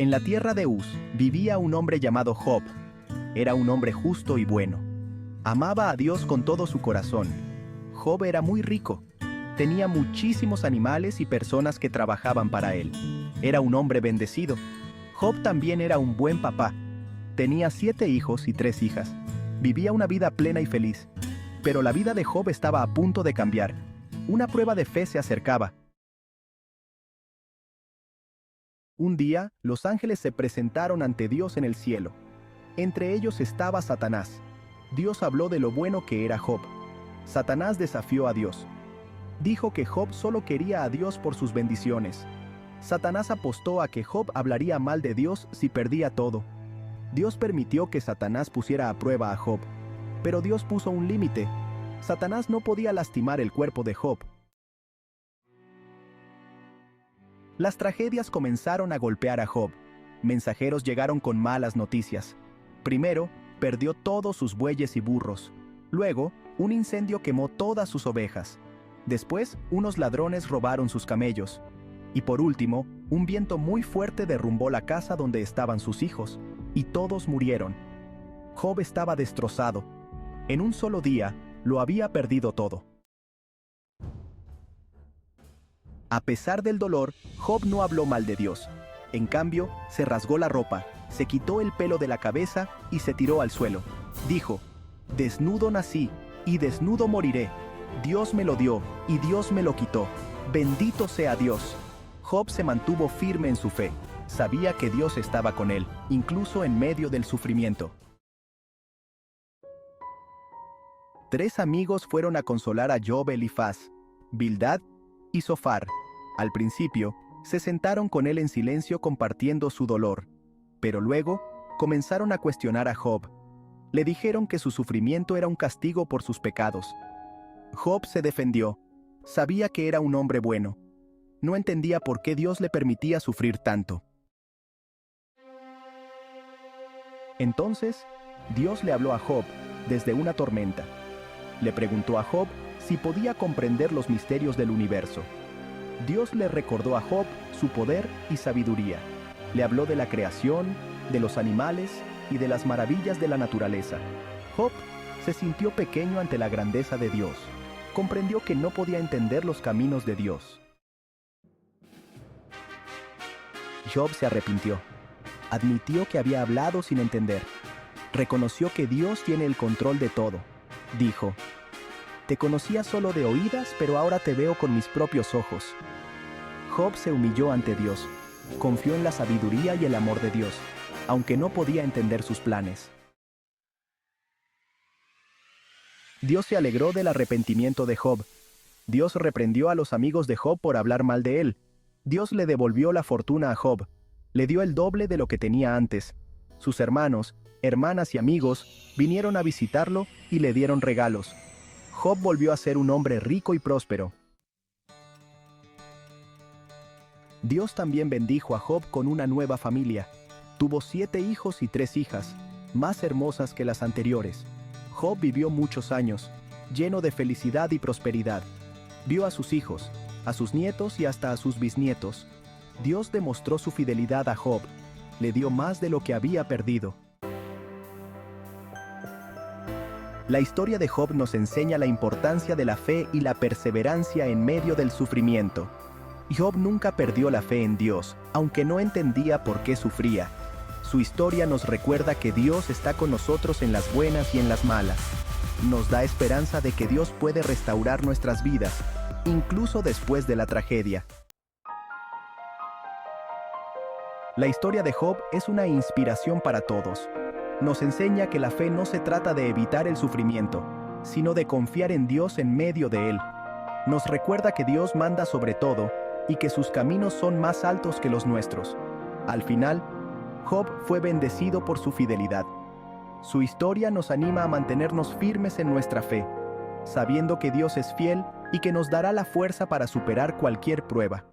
En la tierra de Uz vivía un hombre llamado Job. Era un hombre justo y bueno. Amaba a Dios con todo su corazón. Job era muy rico. Tenía muchísimos animales y personas que trabajaban para él. Era un hombre bendecido. Job también era un buen papá. Tenía 7 hijos y 3 hijas. Vivía una vida plena y feliz. Pero la vida de Job estaba a punto de cambiar. Una prueba de fe se acercaba. Un día, los ángeles se presentaron ante Dios en el cielo. Entre ellos estaba Satanás. Dios habló de lo bueno que era Job. Satanás desafió a Dios. Dijo que Job solo quería a Dios por sus bendiciones. Satanás apostó a que Job hablaría mal de Dios si perdía todo. Dios permitió que Satanás pusiera a prueba a Job. Pero Dios puso un límite. Satanás no podía lastimar el cuerpo de Job. Las tragedias comenzaron a golpear a Job. Mensajeros llegaron con malas noticias. Primero, perdió todos sus bueyes y burros. Luego, un incendio quemó todas sus ovejas. Después, unos ladrones robaron sus camellos. Y por último, un viento muy fuerte derrumbó la casa donde estaban sus hijos, y todos murieron. Job estaba destrozado. En un solo día, lo había perdido todo. A pesar del dolor, Job no habló mal de Dios. En cambio, se rasgó la ropa, se quitó el pelo de la cabeza y se tiró al suelo. Dijo: «Desnudo nací, y desnudo moriré. Dios me lo dio, y Dios me lo quitó. Bendito sea Dios». Job se mantuvo firme en su fe. Sabía que Dios estaba con él, incluso en medio del sufrimiento. 3 amigos fueron a consolar a Job: Elifaz, Bildad y Zofar. Al principio, se sentaron con él en silencio compartiendo su dolor. Pero luego, comenzaron a cuestionar a Job. Le dijeron que su sufrimiento era un castigo por sus pecados. Job se defendió. Sabía que era un hombre bueno. No entendía por qué Dios le permitía sufrir tanto. Entonces, Dios le habló a Job desde una tormenta. Le preguntó a Job si podía comprender los misterios del universo. Dios le recordó a Job su poder y sabiduría. Le habló de la creación, de los animales y de las maravillas de la naturaleza. Job se sintió pequeño ante la grandeza de Dios. Comprendió que no podía entender los caminos de Dios. Job se arrepintió. Admitió que había hablado sin entender. Reconoció que Dios tiene el control de todo. Dijo: «Te conocía solo de oídas, pero ahora te veo con mis propios ojos». Job se humilló ante Dios. Confió en la sabiduría y el amor de Dios, aunque no podía entender sus planes. Dios se alegró del arrepentimiento de Job. Dios reprendió a los amigos de Job por hablar mal de él. Dios le devolvió la fortuna a Job. Le dio el doble de lo que tenía antes. Sus hermanos, hermanas y amigos vinieron a visitarlo y le dieron regalos. Job volvió a ser un hombre rico y próspero. Dios también bendijo a Job con una nueva familia. Tuvo 7 hijos y 3 hijas, más hermosas que las anteriores. Job vivió muchos años, lleno de felicidad y prosperidad. Vio a sus hijos, a sus nietos y hasta a sus bisnietos. Dios demostró su fidelidad a Job. Le dio más de lo que había perdido. La historia de Job nos enseña la importancia de la fe y la perseverancia en medio del sufrimiento. Job nunca perdió la fe en Dios, aunque no entendía por qué sufría. Su historia nos recuerda que Dios está con nosotros en las buenas y en las malas. Nos da esperanza de que Dios puede restaurar nuestras vidas, incluso después de la tragedia. La historia de Job es una inspiración para todos. Nos enseña que la fe no se trata de evitar el sufrimiento, sino de confiar en Dios en medio de él. Nos recuerda que Dios manda sobre todo y que sus caminos son más altos que los nuestros. Al final, Job fue bendecido por su fidelidad. Su historia nos anima a mantenernos firmes en nuestra fe, sabiendo que Dios es fiel y que nos dará la fuerza para superar cualquier prueba.